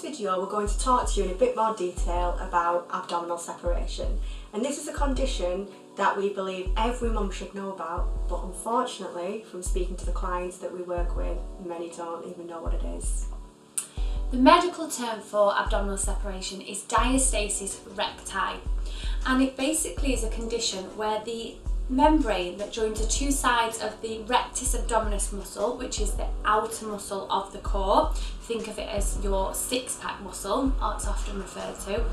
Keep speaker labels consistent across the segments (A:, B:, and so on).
A: video we're going to talk to you in a bit more detail about abdominal separation, and this is a condition that we believe every mum should know about, but unfortunately from speaking to the clients that we work with, many don't even know what it is.
B: The medical term for abdominal separation is diastasis recti, and it basically is a condition where the membrane that joins the two sides of the rectus abdominis muscle, which is the outer muscle of the core, think of it as your six-pack muscle, it's often referred to,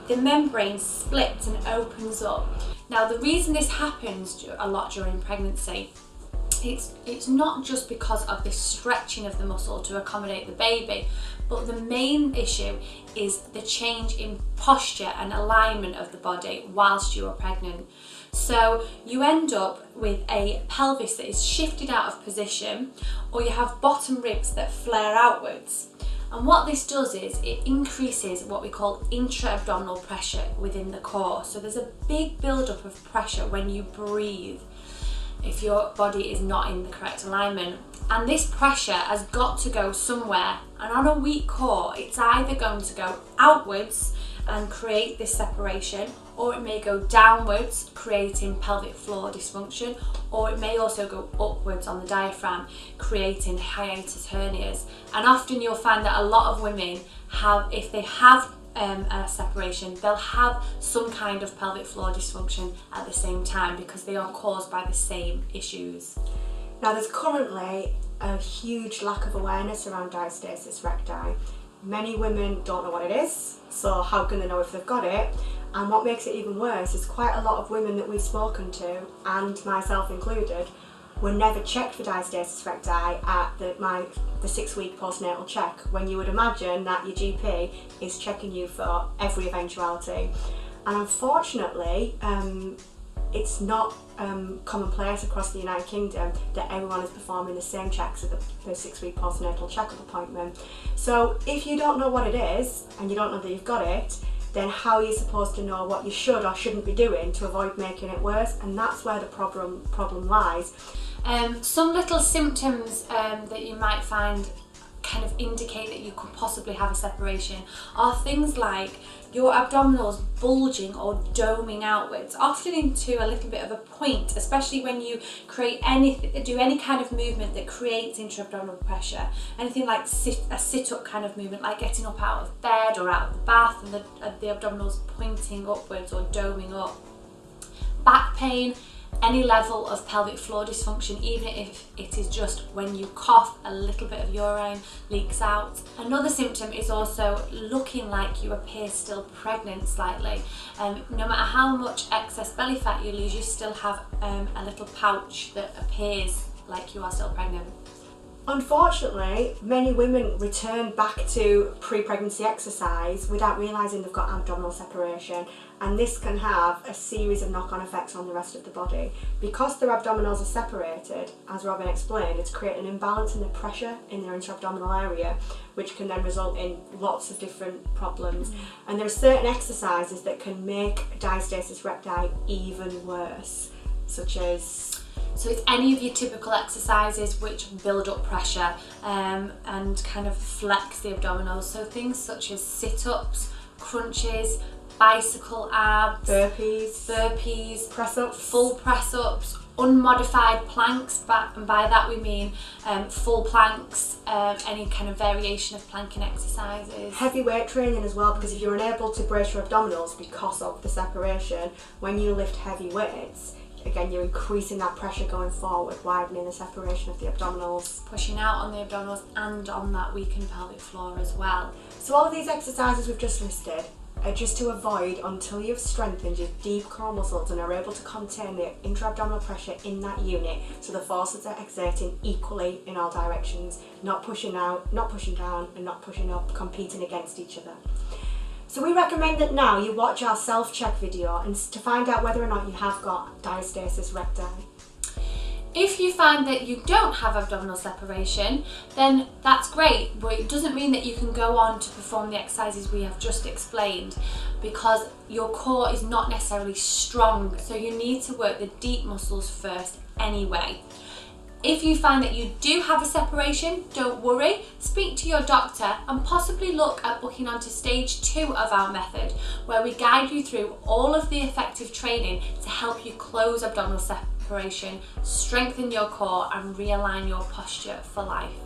B: the membrane splits and opens up. Now the reason this happens a lot during pregnancy, it's not just because of the stretching of the muscle to accommodate the baby, but the main issue is the change in posture and alignment of the body whilst you are pregnant. So you end up with a pelvis that is shifted out of position, or you have bottom ribs that flare outwards. And what this does is it increases what we call intra-abdominal pressure within the core. So there's a big build-up of pressure when you breathe if your body is not in the correct alignment. And this pressure has got to go somewhere, and on a weak core it's either going to go outwards and create this separation, or it may go downwards creating pelvic floor dysfunction, or it may also go upwards on the diaphragm creating hiatus hernias. And often you'll find that a lot of women have, if they have a separation, they'll have some kind of pelvic floor dysfunction at the same time because they are caused by the same issues.
A: Now there's currently a huge lack of awareness around diastasis recti. Many women don't know what it is, so how can they know if they've got it? And what makes it even worse is quite a lot of women that we've spoken to, and myself included, were never checked for diastasis recti at the 6-week postnatal check, when you would imagine that your GP is checking you for every eventuality. And unfortunately, it's not commonplace across the United Kingdom that everyone is performing the same checks at the 6-week postnatal checkup appointment. So if you don't know what it is and you don't know that you've got it, then how are you supposed to know what you should or shouldn't be doing to avoid making it worse? And that's where the problem lies.
B: Some little symptoms that you might find kind of indicate that you could possibly have a separation are things like your abdominals bulging or doming outwards, often into a little bit of a point, especially when you do any kind of movement that creates intra-abdominal pressure. Anything like a sit-up kind of movement, like getting up out of bed or out of the bath and the abdominals pointing upwards or doming up. Back pain, any level of pelvic floor dysfunction, even if it is just when you cough, a little bit of urine leaks out. Another symptom is also looking like you appear still pregnant slightly. No matter how much excess belly fat you lose, you still have a little pouch that appears like you are still pregnant.
A: Unfortunately, many women return back to pre-pregnancy exercise without realising they've got abdominal separation, and this can have a series of knock-on effects on the rest of the body. Because their abdominals are separated, as Robin explained, it's creating an imbalance in the pressure in their intra-abdominal area, which can then result in lots of different problems. And there are certain exercises that can make diastasis recti even worse, such as...
B: So it's any of your typical exercises which build up pressure and kind of flex the abdominals. So things such as sit-ups, crunches, bicycle abs, burpees,
A: press-ups,
B: full press-ups, unmodified planks, and by that we mean full planks, any kind of variation of planking exercises.
A: Heavy weight training as well, because if you're unable to brace your abdominals because of the separation, when you lift heavy weights, again, you're increasing that pressure going forward, widening the separation of the abdominals.
B: Pushing out on the abdominals and on that weakened pelvic floor as well.
A: So all of these exercises we've just listed are just to avoid until you've strengthened your deep core muscles and are able to contain the intra-abdominal pressure in that unit, so the forces are exerting equally in all directions, not pushing out, not pushing down and not pushing up, competing against each other. So we recommend that now you watch our self-check video and to find out whether or not you have got diastasis recti.
B: If you find that you don't have abdominal separation, then that's great, but it doesn't mean that you can go on to perform the exercises we have just explained, because your core is not necessarily strong, so you need to work the deep muscles first anyway. If you find that you do have a separation, don't worry, speak to your doctor and possibly look at booking onto stage 2 of our method, where we guide you through all of the effective training to help you close abdominal separation, strengthen your core and realign your posture for life.